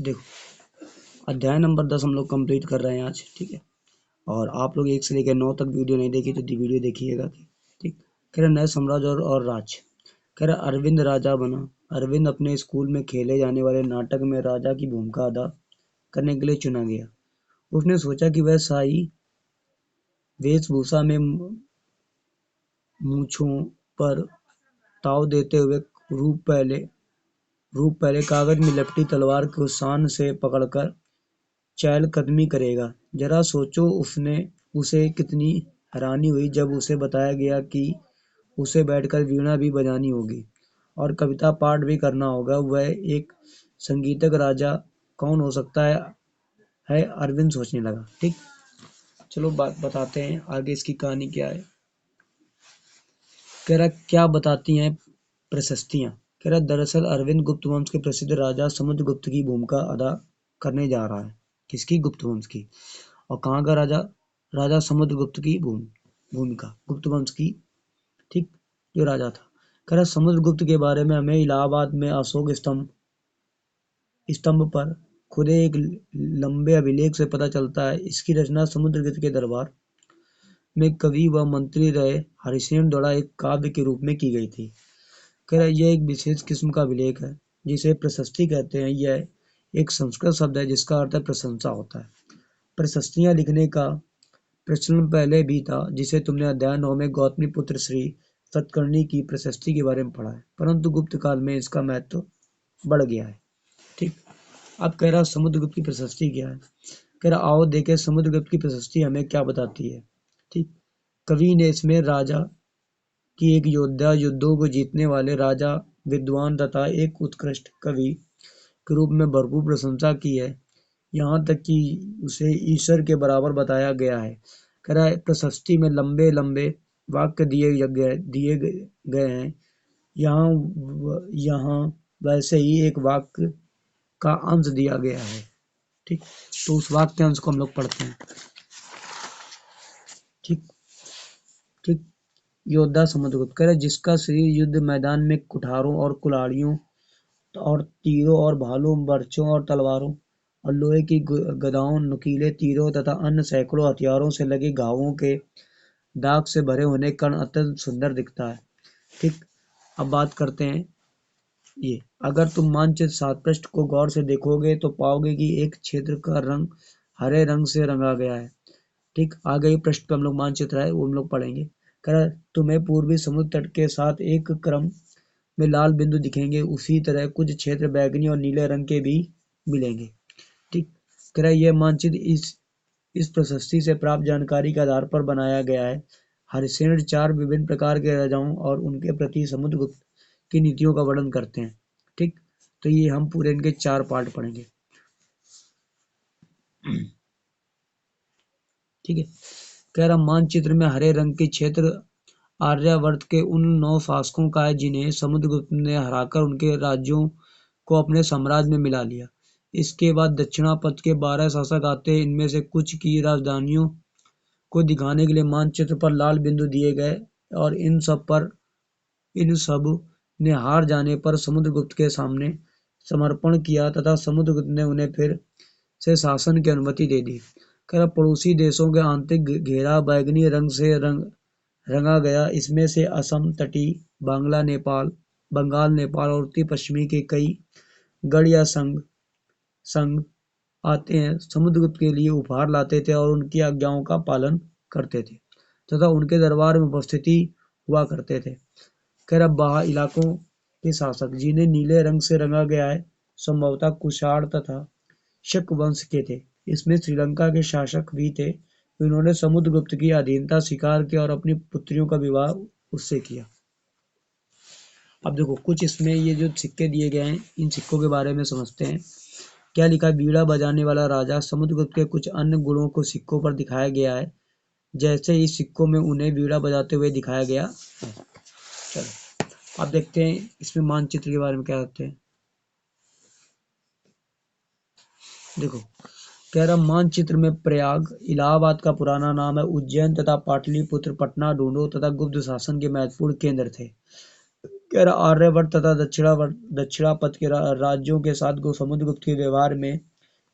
देखो, अध्याय नंबर 10 हम लोग कंप्लीट कर रहे हैं आज, ठीक है। और आप लोग 1 से लेकर 9 तक वीडियो नहीं देखी तो वीडियो देखिएगा, ठीक। कह रहे नए साम्राज्य और राज। कह रहे अरविंद राजा बना। अरविंद अपने स्कूल में खेले जाने वाले नाटक में राजा की भूमिका अदा करने के लिए चुना गया। उसने सोचा कि वह शाही वेशभूषा में मूंछों पर ताव देते हुए रूप पहले कागज में लपटी तलवार को शान से पकड़कर चहलकदमी करेगा। जरा सोचो उसे कितनी हैरानी हुई जब उसे बताया गया कि उसे बैठकर वीणा भी बजानी होगी और कविता पाठ भी करना होगा। वह एक संगीतज्ञ राजा कौन हो सकता है अरविंद सोचने लगा, ठीक। चलो बात बताते हैं आगे इसकी कहानी क्या है। कह रहा क्या बताती हैं प्रशस्तियां। कह रहा दरअसल अरविंद गुप्त वंश के प्रसिद्ध राजा समुद्रगुप्त की भूमिका अदा करने जा रहा है। किसकी? गुप्त वंश की। और कहाँ का राजा? राजा समुद्रगुप्त की भूमिका गुप्त वंश की, ठीक, जो राजा था। कह रहा समुद्रगुप्त के बारे में हमें इलाहाबाद में अशोक स्तंभ पर खुदे एक लंबे अभिलेख से पता चलता है। इसकी रचना समुद्रगुप्त के दरबार में कवि व मंत्री रहे हरिसेन द्वारा एक काव्य के रूप में की गई थी। कह रहा यह एक विशेष किस्म का अभिलेख है जिसे प्रशस्ति कहते हैं। यह एक संस्कृत शब्द है जिसका अर्थ है प्रशंसा होता है। प्रशस्तियां लिखने का प्रचलन पहले भी था, जिसे तुमने अध्याय 9 में गौतमीपुत्र श्री सतकर्णी की प्रशस्ति के बारे में पढ़ा है, परंतु गुप्त काल में इसका महत्व बढ़ गया है, ठीक। अब कह रहा समुद्रगुप्त की प्रशस्ति क्या है। कह रहा आओ देखें समुद्रगुप्त की प्रशस्ति हमें क्या बताती है, ठीक। कवि ने इसमें राजा की एक योद्धा, युद्धों को जीतने वाले राजा, विद्वान तथा एक उत्कृष्ट कवि के रूप में भरपूर प्रशंसा की है। यहाँ तक कि उसे ईश्वर के बराबर बताया गया है। कह रहा है प्रशस्ति में लंबे लंबे वाक्य दिए गए हैं। यहाँ वैसे ही एक वाक्य का अंश दिया गया है, ठीक। तो उस वाक्य अंश को हम लोग पढ़ते हैं, ठीक ठीक। योद्धा समुद्रगुप्त। कह रहे जिसका शरीर युद्ध मैदान में कुठारों और कुल्हाड़ियों और तीरों और भालों, बर्छों और तलवारों और लोहे की गदाओं, नुकीले तीरों तथा अन्य सैकड़ों हथियारों से लगे घावों के दाग से भरे होने कारण अत्यंत सुंदर दिखता है, ठीक। अब बात करते हैं ये। अगर तुम मानचित्र 7 पृष्ठ को गौर से देखोगे तो पाओगे कि एक क्षेत्र का रंग हरे रंग से रंगा गया है, ठीक। आगे ही पृष्ठ पे हम लोग मानचित्र है वो हम लोग पढ़ेंगे। कह तुम्हें पूर्वी समुद्र तट के साथ एक क्रम में लाल बिंदु दिखेंगे, उसी तरह कुछ क्षेत्र बैगनी और नीले रंग के भी मिलेंगे, ठीक। कह रहा यह मानचित्र इस प्रशस्ति से प्राप्त जानकारी के आधार पर बनाया गया है। हरिसेन 4 विभिन्न प्रकार के राजाओं और उनके प्रति समुद्रगुप्त की नीतियों का वर्णन करते हैं, ठीक। तो ये हम पूरे इनके 4 पार्ट पढ़ेंगे, ठीक है। कह रहा मानचित्र में हरे रंग के क्षेत्र आर्यावर्त के उन 9 शासकों का है जिन्हें समुद्रगुप्त ने हराकर उनके राज्यों को अपने साम्राज्य में मिला लिया। इसके बाद दक्षिणापथ के 12 शासक आते हैं। इनमें से कुछ की राजधानियों को दिखाने के लिए मानचित्र पर लाल बिंदु दिए गए और इन सब ने हार जाने पर समुद्रगुप्त के सामने समर्पण किया तथा समुद्रगुप्त ने उन्हें फिर से शासन की अनुमति दे दी। कह पड़ोसी देशों के आंतरिक घेरा बैगनी रंग से रंगा गया। इसमें से असम तटीय, बंगाल, नेपाल और उत्तर पश्चिमी के कई गढ़ या संघ आते हैं, समुद्रगुप्त के लिए उपहार लाते थे और उनकी आज्ञाओं का पालन करते थे तथा उनके दरबार में उपस्थिति हुआ करते थे। कह रहा बाह्य इलाकों के शासक जिन्हें नीले रंग से रंगा गया है संभवतः कुषाण तथा शक वंश के थे। इसमें श्रीलंका के शासक भी थे। उन्होंने समुद्रगुप्त की अधीनता स्वीकार की और अपनी पुत्रियों का विवाह उससे किया। अब देखो कुछ इसमें ये जो सिक्के दिए गए हैं इन सिक्कों के बारे में समझते हैं। क्या लिखा है, बीड़ा बजाने वाला राजा। समुद्रगुप्त के कुछ अन्य गुणों को सिक्कों पर दिखाया गया है, जैसे इस सिक्कों में उन्हें बीड़ा बजाते हुए दिखाया गया है। चलो अब देखते हैं इसमें मानचित्र के बारे में क्या कहते हैं। देखो कह रहा मानचित्र में प्रयाग इलाहाबाद का पुराना नाम है, उज्जैन तथा पाटलिपुत्र, पटना, ढूंढो तथा गुप्त शासन के महत्वपूर्ण केंद्र थे। कह रहा आर्यवर्त तथा दक्षिणापथ के राज्यों के साथ समुद्रगुप्त के व्यवहार में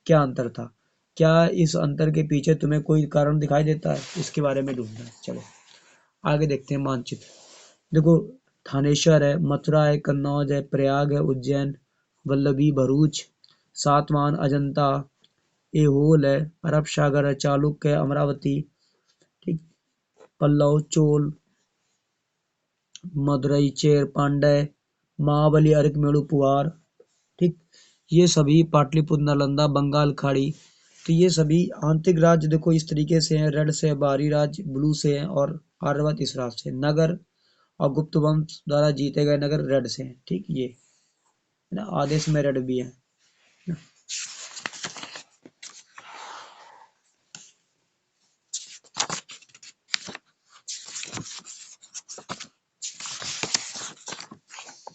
क्या अंतर था? क्या इस अंतर के पीछे तुम्हें कोई कारण दिखाई देता है? इसके बारे में ढूंढना है। चलो आगे देखते हैं मानचित्र। देखो थानेश्वर है, मथुरा है, कन्नौज है, प्रयाग है, उज्जैन, वल्लभी, भरूच, सातवाहन, अजंता, ऐहोल है, अरब सागर है, चालुक्य है, अमरावती, ठीक, पल्लव, चोल, मदुरई, चेर, पांड्य, महाबली, अरिकमेणु, पुआर, ठीक, ये सभी पाटलिपुत्र, नालंदा, बंगाल खाड़ी। तो ये सभी आंतरिक राज्य देखो इस तरीके से हैं, रेड से, बाहरी राज्य ब्लू से हैं और आर्यवर्त इस राज्य से। नगर और गुप्त वंश द्वारा जीते गए नगर रेड से हैं, ठीक, ये है ना, आदेश में रेड भी है ना।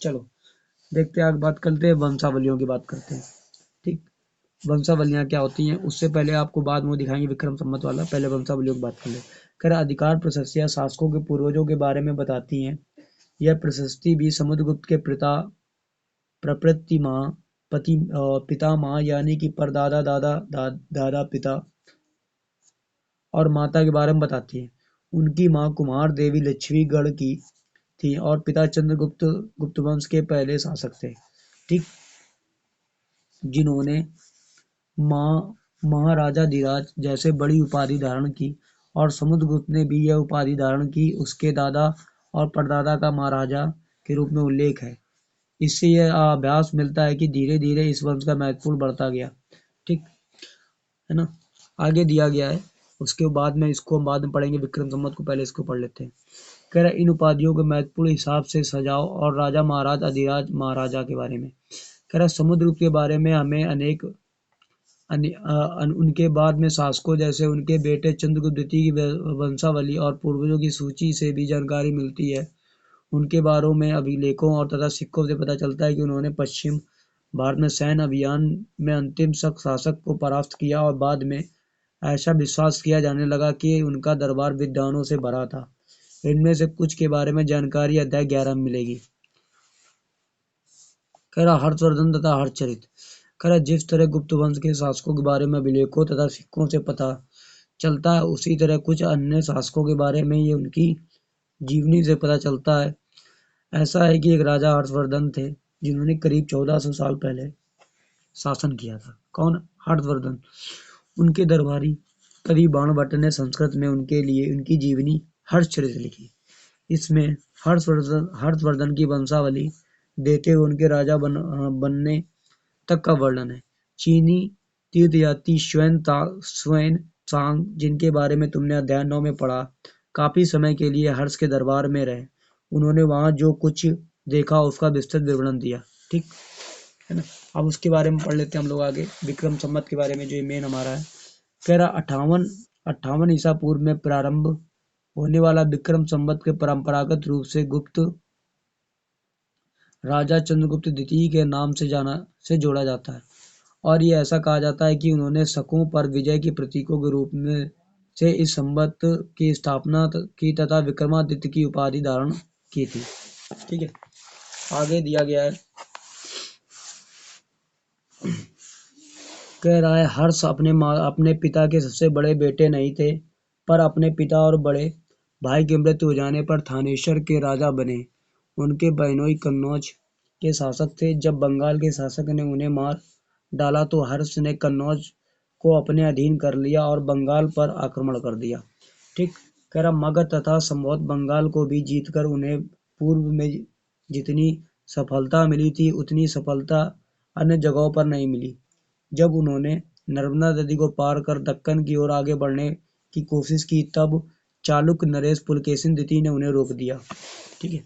चलो देखते हैं आगे बात करते हैं, वंशावलियों की बात करते हैं, ठीक। वंशावलियां क्या होती हैं उससे पहले आपको बाद में दिखाएंगे विक्रम संवत वाला, पहले वंशावलियों की बात कर ले। कर अधिकार प्रशस्तियां शासकों के पूर्वजों के बारे में बताती हैं। यह प्रशस्ति भी समुद्रगुप्त के प्रप्रतिमा पितामह यानी कि परदादा, दादा पिता और माता के बारे में बताती है। उनकी माँ कुमार देवी लक्ष्मीगढ़ की थी और पिता चंद्रगुप्त गुप्त वंश के पहले शासक थे, ठीक, जिन्होंने माँ महाराजा धीराज जैसे बड़ी उपाधि धारण की और समुद्रगुप्त ने भी यह उपाधि धारण की। उसके दादा और परदादा का महाराजा के रूप में उल्लेख है। इससे यह आभास मिलता है कि धीरे धीरे इस वंश का महत्वपूर्ण बढ़ता गया, ठीक है ना। आगे दिया गया है, उसके बाद में इसको हम बाद में पढ़ेंगे विक्रम संवत को, पहले इसको पढ़ लेते हैं। कह रहा इन उपाधियों के महत्वपूर्ण हिसाब से सजाओ और राजा महाराज अधिराज महाराजा के बारे में। कह रहा समुद्रगुप्त के बारे में हमें अनेक उनके बाद में शासकों जैसे उनके बेटे चंद्रगुप्त द्वितीय की वंशावली और पूर्वजों की सूची से भी जानकारी मिलती है। उनके बारे में अभिलेखों और तथा सिक्कों से पता चलता है कि उन्होंने पश्चिम भारत में सैन्य अभियान में अंतिम शासक को परास्त किया और बाद में ऐसा विश्वास किया जाने लगा कि उनका दरबार विद्वानों से भरा था। इनमें से कुछ के बारे में जानकारी अध्याय 11 में मिलेगी। कह रहा हर्षवर्धन तथा हर्षचरित। कह रहा जिस तरह गुप्त वंश के शासकों के बारे में अभिलेखों तथा सिक्कों से पता चलता है, उसी तरह कुछ अन्य शासकों के बारे में ये उनकी जीवनी से पता चलता है। ऐसा है कि एक राजा हर्षवर्धन थे जिन्होंने करीब 1400 साल पहले शासन किया था। कौन? हर्षवर्धन। उनके दरबारी कवि बाणभट्ट ने संस्कृत में उनके लिए उनकी जीवनी हर्षचरित लिखी। इसमें हर्षवर्धन की वंशावली देते हुए उनके राजा बनने तक का वर्णन है। चीनी तीर्थयात्री श्वेन त्सांग, जिनके बारे में तुमने अध्याय 9 में पढ़ा, काफी समय के लिए हर्ष के दरबार में रहे। उन्होंने वहां जो कुछ देखा उसका विस्तृत विवरण दिया, ठीक है ना। अब उसके बारे में पढ़ लेते हैं हम लोग आगे, विक्रम संवत के बारे में जो मेन हमारा है। कह रहा 58 ईसा पूर्व में प्रारंभ होने वाला विक्रम संवत के परंपरागत रूप से गुप्त राजा चंद्रगुप्त द्वितीय के नाम से जोड़ा जाता है और ये ऐसा कहा जाता है कि उन्होंने शकों पर विजय के प्रतीकों के रूप में से इस संवत की स्थापना की तथा विक्रमादित्य की उपाधि धारण की थी, ठीक है। आगे दिया गया है, कह रहा है हर्ष अपने पिता के सबसे बड़े बेटे नहीं थे, पर अपने पिता और बड़े भाई की मृत्यु हो जाने पर थानेश्वर के राजा बने। उनके बहनोई कन्नौज के शासक थे। जब बंगाल के शासक ने उन्हें मार डाला तो हर्ष ने कन्नौज को अपने अधीन कर लिया और बंगाल पर आक्रमण कर दिया, ठीक। कह रहा मगध तथा संभवत बंगाल को भी जीतकर उन्हें पूर्व में जितनी सफलता मिली थी उतनी सफलता अन्य जगहों पर नहीं मिली। जब उन्होंने नर्मदा नदी को पार कर दक्कन की ओर आगे बढ़ने की कोशिश की तब चालुक्य नरेश पुलकेशिन द्वितीय ने उन्हें रोक दिया, ठीक है।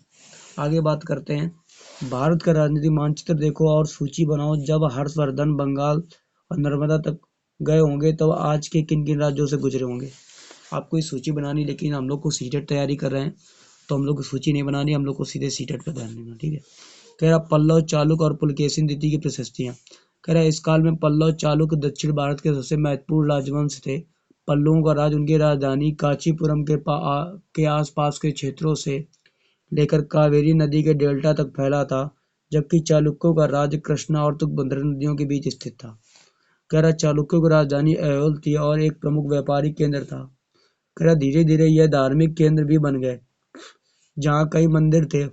आगे बात करते हैं, भारत का राजनीतिक मानचित्र देखो और सूची बनाओ। जब हर्षवर्धन बंगाल और नर्मदा तक गए होंगे तब आज के किन किन राज्यों से गुजरे होंगे। आपको इस सूची बनानी, लेकिन हम लोग को सीटेट तैयारी कर रहे हैं तो हम लोग को सूची नहीं बनानी, हम लोग को सीधे सीटेट पर ध्यान देना, ठीक है। कह रहा पल्लव, चालुक्य और पुलकेशिन द्वितीय की प्रशस्तियां। कह रहा इस काल में पल्लव चालुक्य दक्षिण भारत के सबसे महत्वपूर्ण राजवंश थे। पल्लवों का राज उनकी राजधानी कांचीपुरम के आसपास के क्षेत्रों से लेकर कावेरी नदी के डेल्टा तक फैला था, जबकि चालुक्यों का राज्य कृष्णा और तुंगभद्रा नदियों के बीच स्थित था। कह रहा चालुक्यों की राजधानी ऐहोल थी और एक प्रमुख व्यापारिक केंद्र था। कह रहा धीरे धीरे यह धार्मिक केंद्र भी बन गए, जहाँ कई मंदिर थे।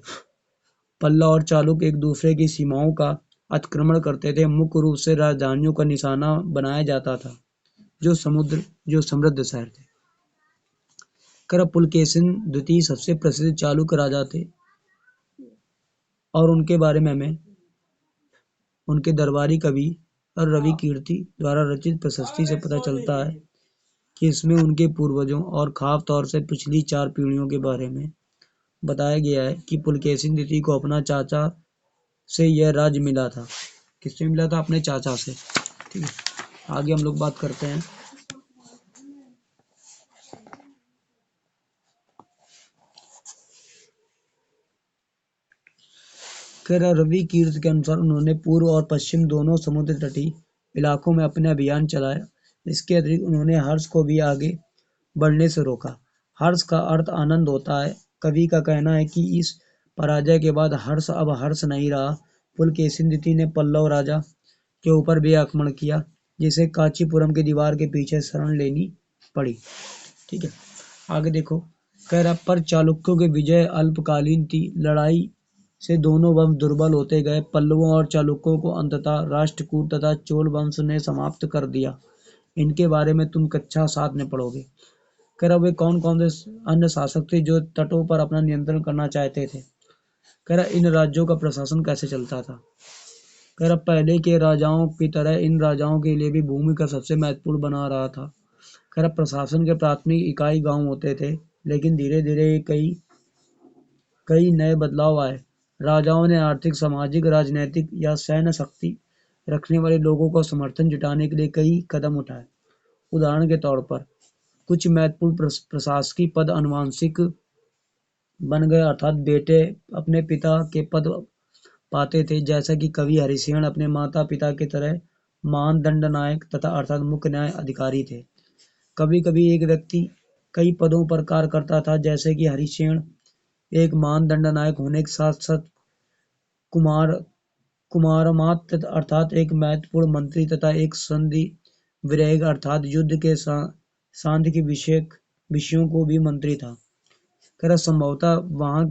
पल्लव और चालुक्य एक दूसरे की सीमाओं का अतिक्रमण करते थे। मुख्य रूप से राजधानियों का निशाना बनाया जाता था, जो समृद्ध शहर थे। कर पुलकेशिन द्वितीय सबसे प्रसिद्ध चालुक्य राजा थे, और उनके बारे में हमें उनके दरबारी कवि और रवि कीर्ति द्वारा रचित प्रशस्ति से पता चलता है कि इसमें उनके पूर्वजों और खास तौर से पिछली 4 पीढ़ियों के बारे में बताया गया है कि पुलकेशिन द्वितीय को अपना चाचा से यह राज्य मिला था। किससे मिला था? अपने चाचा से। ठीक है, आगे हम लोग बात करते हैं। रवि कीर्त के अनुसार उन्होंने पूर्व और पश्चिम दोनों समुद्र तटीय इलाकों में अपने अभियान चलाया। इसके अतिरिक्त उन्होंने हर्ष को भी आगे बढ़ने से रोका। हर्ष का अर्थ आनंद होता है। कवि का कहना है कि इस पराजय के बाद हर्ष अब हर्ष नहीं रहा। पुलकेशिन द्वितीय ने पल्लव राजा के ऊपर भी आक्रमण किया, जिसे कांचीपुरम की दीवार के पीछे शरण लेनी पड़ी। ठीक है, आगे देखो। कह रहा पर चालुक्यों की विजय अल्पकालीन थी। लड़ाई से दोनों वंश दुर्बल होते गए। पल्लवों और चालुक्यों को अंततः राष्ट्रकूट तथा चोल वंश ने समाप्त कर दिया। इनके बारे में तुम कक्षा 7 में पढ़ोगे। कह रहा वे कौन कौन से अन्य शासक थे जो तटों पर अपना नियंत्रण करना चाहते थे। कह रहा इन राज्यों का प्रशासन कैसे चलता था। कह रहा पहले के राजाओं की तरह इन राजाओं के लिए भी भूमि का सबसे महत्वपूर्ण बना रहा था। कह रहा प्रशासन के प्राथमिक इकाई गांव होते थे, लेकिन धीरे धीरे कई नए बदलाव आए। राजाओं ने आर्थिक, सामाजिक, राजनीतिक या सैन्य शक्ति रखने वाले लोगों को समर्थन जुटाने के लिए कई कदम उठाए। उदाहरण के तौर पर कुछ महत्वपूर्ण प्रशासकीय पद आनुवंशिक बन गए, अर्थात बेटे अपने पिता के पद पाते थे, जैसा कि कवि हरिसेन अपने माता पिता की तरह महान दंडनायक तथा अर्थात मुख्य न्याय अधिकारी थे। कभी कभी एक व्यक्ति कई पदों पर कार्य करता था, जैसे कि हरिसेन एक महान दंडनायक होने के साथ साथ कुमारमात्य अर्थात एक महत्वपूर्ण मंत्री तथा एक संधि विराग अर्थात युद्ध के सांध्य के विषयों को भी मंत्री था। कह संभवतः वहाँ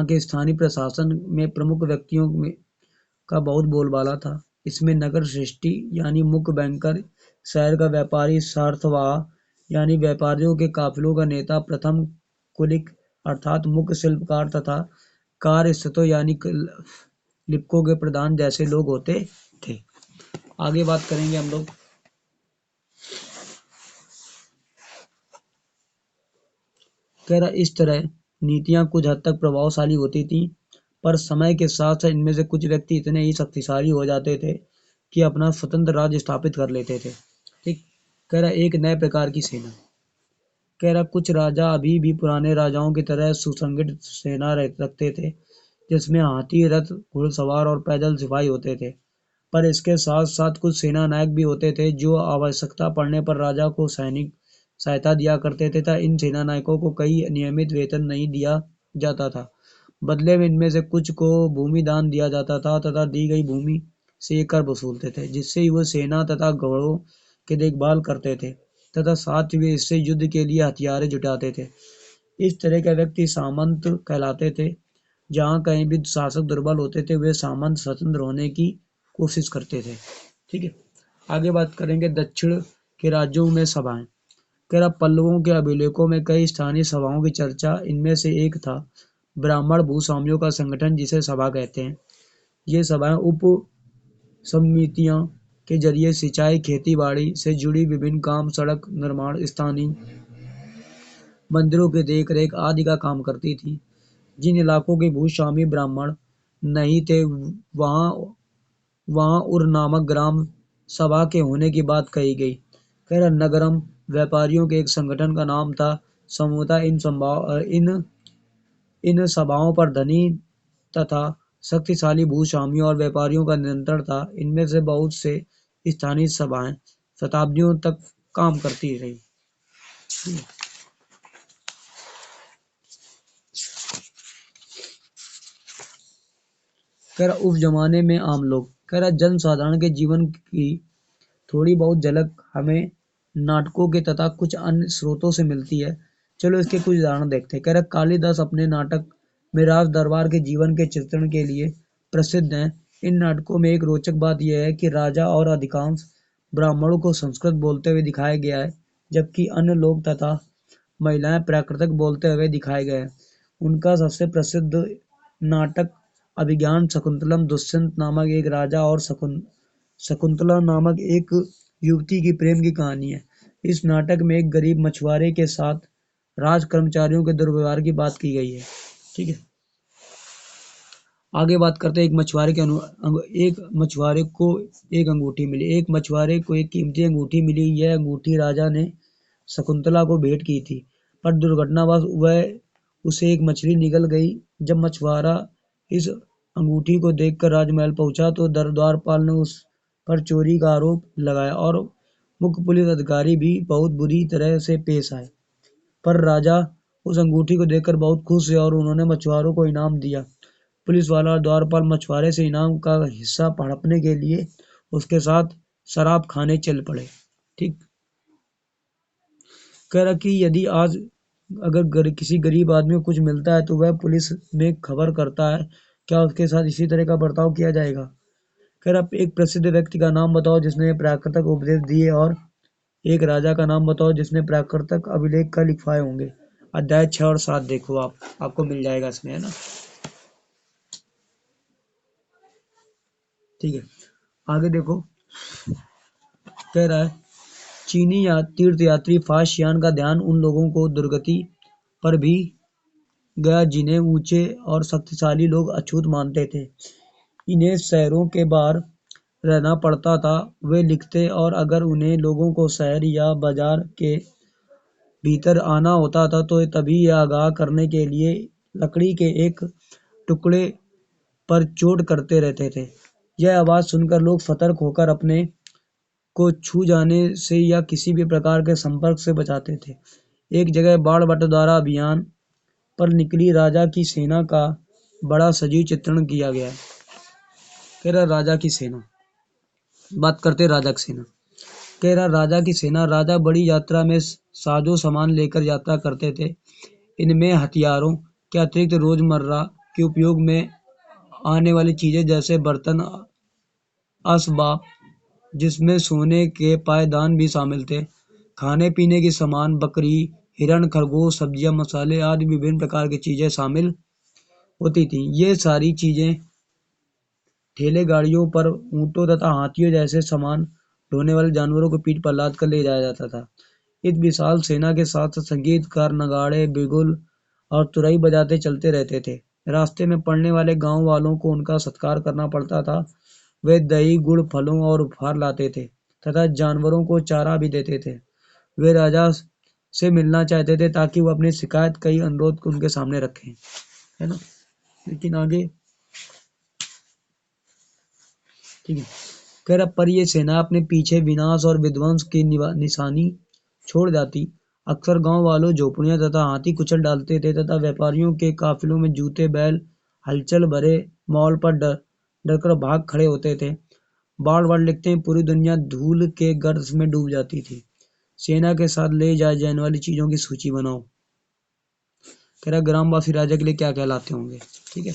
के स्थानीय प्रशासन में प्रमुख व्यक्तियों में का बहुत बोलबाला था। इसमें नगर श्रेष्ठी यानी मुख्य बैंकर, शहर का व्यापारी सार्थवाह यानी व्यापारियों के काफिलों का नेता, प्रथम कुलिक अर्थात मुख्य शिल्पकार तथा कार्यस्थलों यानी लिपकों के प्रधान जैसे लोग होते थे। आगे बात करेंगे हम लोग। कह रहा इस तरह नीतियां कुछ हद तक प्रभावशाली होती थी, पर समय के साथ साथ इनमें से कुछ व्यक्ति इतने ही शक्तिशाली हो जाते थे कि अपना स्वतंत्र राज्य स्थापित कर लेते थे। ठीक। कह रहा एक नए प्रकार की सेना। कह रहा कुछ राजा अभी भी पुराने राजाओं की तरह सुसंगठित सेना रखते थे, जिसमें हाथी, रथ, घुड़सवार और पैदल सिपाही होते थे। पर इसके साथ साथ कुछ सेना नायक भी होते थे जो आवश्यकता पड़ने पर राजा को सैनिक सहायता दिया करते थे तथा इन सेना नायकों को कई नियमित वेतन नहीं दिया जाता था। बदले में इनमें से कुछ को भूमि दान दिया जाता था तथा दी गई भूमि से कर वसूलते थे, जिससे वो सेना तथा घोड़ों की देखभाल करते थे तथा साथ ही वे इससे युद्ध के लिए हथियार जुटाते थे। इस तरह के व्यक्ति सामंत कहलाते थे। जहाँ कहीं भी शासक दुर्बल होते थे, वे सामंत स्वतंत्र होने की कोशिश करते थे। ठीक है, आगे बात करेंगे दक्षिण के राज्यों में सभाएं। कह रहा पल्लवों के अभिलेखों में कई स्थानीय सभाओं की चर्चा। इनमें से एक था ब्राह्मण भूस्वामियों का संगठन, जिसे सभा कहते हैं। ये सभाएं उप समितियां के जरिए सिंचाई, खेती बाड़ी से जुड़ी विभिन्न काम, सड़क निर्माण, स्थानीय मंदिरों की देखरेख आदि का काम करती थी। जिन इलाकों के भूस्वामी ब्राह्मण नहीं थे, वहां वहां उर नामक ग्राम सभा के होने की बात कही गई। कह रहा नगरम व्यापारियों के एक संगठन का नाम था। समूहतः इन सभाओं पर धनी तथा शक्तिशाली भूस्वामियों और व्यापारियों का नियंत्रण था। इनमें से बहुत से स्थानीय सभाएं शताब्दियों तक काम करती रही। कह रहा उस जमाने में आम लोग, कह रहा जनसाधारण के जीवन की थोड़ी बहुत झलक हमें नाटकों के तथा कुछ अन्य स्रोतों से मिलती है। चलो इसके कुछ उदाहरण देखते हैं। कह रहा कालिदास अपने नाटक में राज दरबार के जीवन के चित्रण के लिए प्रसिद्ध हैं। इन नाटकों में एक रोचक बात यह है कि राजा और अधिकांश ब्राह्मणों को संस्कृत बोलते हुए दिखाया गया है, जबकि अन्य लोग तथा महिलाएं प्राकृतिक बोलते हुए दिखाए गए हैं। उनका सबसे प्रसिद्ध नाटक अभिज्ञान शकुंतलम दुष्यंत नामक एक राजा और शकुंतला नामक एक युवती की प्रेम की कहानी है। इस नाटक में एक गरीब मछुआरे के साथ राज कर्मचारियों के दुर्व्यवहार की बात की गई है। ठीक है, आगे बात करते हैं। एक मछुआरे को एक अंगूठी मिली। एक मछुआरे को एक कीमती अंगूठी मिली। यह अंगूठी राजा ने शकुंतला को भेंट की थी, पर दुर्घटनावश वह उसे एक मछली निगल गई। जब मछुआरा इस अंगूठी को देखकर राजमहल पहुंचा तो द्वारपाल ने उस पर चोरी का आरोप लगाया और मुख्य पुलिस अधिकारी भी बहुत बुरी तरह से पेश आए। पर राजा उस अंगूठी को देखकर बहुत खुश हुए और उन्होंने मछुआरों को इनाम दिया। पुलिस वाला और द्वारपाल मछुआरे से इनाम का हिस्सा हड़पने के लिए उसके साथ शराब खाने चल पड़े। ठीक, कह रहा कि यदि आज अगर किसी गरीब आदमी को कुछ मिलता है तो वह पुलिस में खबर करता है, क्या उसके साथ इसी तरह का बर्ताव किया जाएगा? कह रहा एक प्रसिद्ध व्यक्ति का नाम बताओ जिसने प्राकृतिक उपदेश दिए, और एक राजा का नाम बताओ जिसने प्राकृतिक अभिलेख का लिखवाए होंगे। अध्याय 6 और 7 देखो, आपको मिल जाएगा इसमें, है ना। ठीक है, आगे देखो। कह रहा है चीनी या तीर्थयात्री फाशियान का ध्यान उन लोगों को दुर्गति पर भी गया जिन्हें ऊंचे और शक्तिशाली लोग अछूत मानते थे। इन्हें शहरों के बाहर रहना पड़ता था। वे लिखते, और अगर उन्हें लोगों को शहर या बाजार के भीतर आना होता था तो तभी यह आगाह करने के लिए लकड़ी के एक टुकड़े पर चोट करते रहते थे। यह आवाज सुनकर लोग सतर्क होकर अपने को छू जाने से या किसी भी प्रकार के संपर्क से बचाते थे। एक जगह बाढ़ बटवारा अभियान पर निकली राजा की सेना का बड़ा सजीव चित्रण किया गया है। कह रहा राजा की सेना, बात करते राजा की सेना। कह रहा राजा की सेना, राजा बड़ी यात्रा में साजो सामान लेकर यात्रा करते थे। इनमें हथियारों के अतिरिक्त रोजमर्रा के उपयोग में आने वाली चीजें जैसे बर्तन, असबाब, जिसमें सोने के पायदान भी शामिल थे, खाने पीने के सामान, बकरी, हिरण, खरगोश, सब्जियां, मसाले आदि विभिन्न प्रकार की चीजें शामिल होती थीं। ये सारी चीजें ठेले गाड़ियों पर ऊंटों तथा हाथियों जैसे सामान ढोने वाले जानवरों को पीठ पर लाद कर ले जाया जाता था। इस विशाल सेना के साथ संगीतकार नगाड़े, बिगुल और तुरई बजाते चलते रहते थे। रास्ते में पड़ने वाले गांव वालों को उनका सत्कार करना पड़ता था। वे दही, गुड़, फलों और उपहार लाते थे तथा जानवरों को चारा भी देते थे। वे राजा से मिलना चाहते थे ताकि वो अपनी शिकायत कई अनुरोध को उनके सामने रखें, है ना। लेकिन आगे ठीक है, कह रहा पर ये सेना अपने पीछे विनाश और विध्वंस की निशानी छोड़ जाती। अक्सर गांव वालों झोपड़ियां तथा हाथी कुचल डालते थे तथा व्यापारियों के काफिलों में जूते बैल हलचल भरे माहौल पर डर कर भाग खड़े होते थे। बार लिखते हैं पूरी दुनिया धूल के गर्त में डूब जाती थी। सेना के साथ ले जाने वाली चीजों की सूची बनाओ। कह रहा ग्रामवासी राजा के लिए क्या कहलाते होंगे। ठीक है,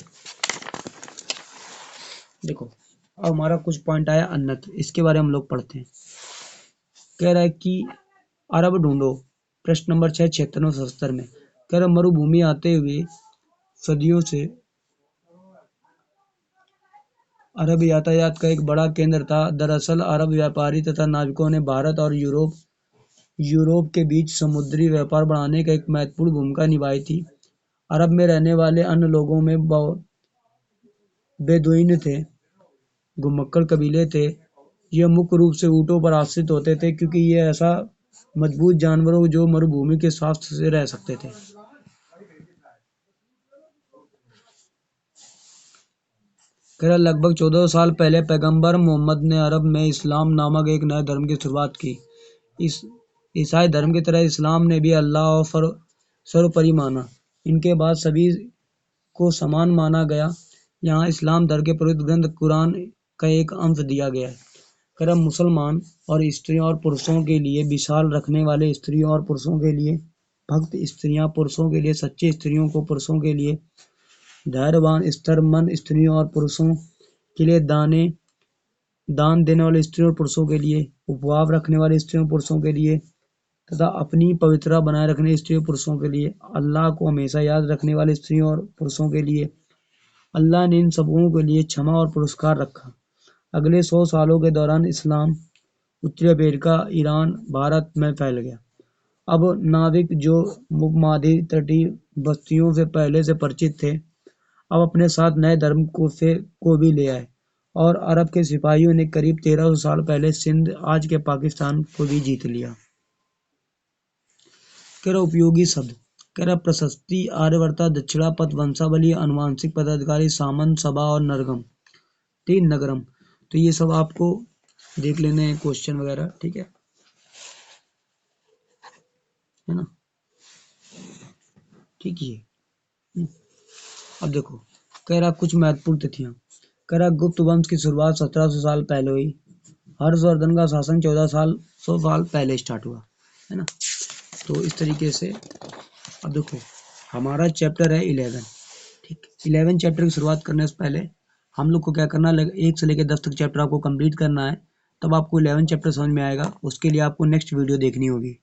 देखो अब हमारा कुछ पॉइंट आया अन्नत, इसके बारे में हम लोग पढ़ते हैं। कह रहा है कि अरब ढूंढो, प्रश्न नंबर 6 76 में। कह रहा मरुभूमि आते हुए सदियों से अरब यातायात का एक बड़ा केंद्र था। दरअसल अरब व्यापारी तथा नाविकों ने भारत और यूरोप के बीच समुद्री व्यापार बढ़ाने का एक महत्वपूर्ण भूमिका निभाई थी। अरब में रहने वाले अन्य लोगों में बेदुइन थे, घुमक्कड़ कबीले थे। यह मुख्य रूप से ऊँटों पर आश्रित होते थे क्योंकि ये ऐसा मजबूत जानवरों जो मरुभूमि के स्वास्थ्य से रह सकते थे। लगभग 1400 साल पहले पैगंबर मोहम्मद ने अरब में इस्लाम नामक एक नए धर्म की शुरुआत की। इस ईसाई धर्म की तरह इस्लाम ने भी अल्लाह और सर्वोपरि माना। इनके बाद सभी को समान माना गया। यहाँ इस्लाम धर्म के पवित्र ग्रंथ कुरान का एक अंश दिया गया है। कह मुसलमान और स्त्रियों और पुरुषों के लिए विशाल रखने वाले, स्त्रियों और पुरुषों के लिए भक्त स्त्रियां, पुरुषों के लिए सच्चे, स्त्रियों को पुरुषों के लिए धैर्यवान, स्तरमन स्त्रियों और पुरुषों के लिए दान देने वाले, स्त्रियों और पुरुषों के लिए उपवास रखने वाले, स्त्रियों और पुरुषों के लिए तथा अपनी पवित्रता बनाए रखने स्त्रियों पुरुषों के लिए, अल्लाह को हमेशा याद रखने वाले स्त्रियों और पुरुषों के लिए। अल्लाह ने इन सबों के लिए क्षमा और पुरस्कार रखा। अगले 100 सालों के दौरान इस्लाम उत्तरी अमेरिका, ईरान, भारत में फैल गया। अब नाविक जो उपमहाद्वीप तटीय बस्तियों से पहले से परिचित थे, अब अपने साथ नए धर्म को भी ले आए और अरब के सिपाहियों ने करीब 1300 साल पहले सिंध, आज के पाकिस्तान, को भी जीत लिया। कह रहा उपयोगी शब्द, कह रहा प्रशस्ति, आर्यवर्ता, दक्षिणापथ, वंशावली, अनुवांशिक पदाधिकारी, सामंत, सभा और नरगम, ठीक, नगरम। तो ये सब आपको देख लेने हैं क्वेश्चन वगैरह, ठीक है ना, ठीक है। अब देखो, कह रहा कुछ महत्वपूर्ण तिथियां, कह रहा गुप्त वंश की शुरुआत 1700 साल पहले हुई। हर्षवर्धन का शासन 100 साल पहले स्टार्ट हुआ, है ना। तो इस तरीके से अब देखो हमारा चैप्टर है 11, ठीक। 11 चैप्टर की शुरुआत करने से पहले हम लोग को क्या करना है, 1 से लेकर 10 तक चैप्टर आपको कंप्लीट करना है, तब आपको 11 चैप्टर समझ में आएगा। उसके लिए आपको नेक्स्ट वीडियो देखनी होगी।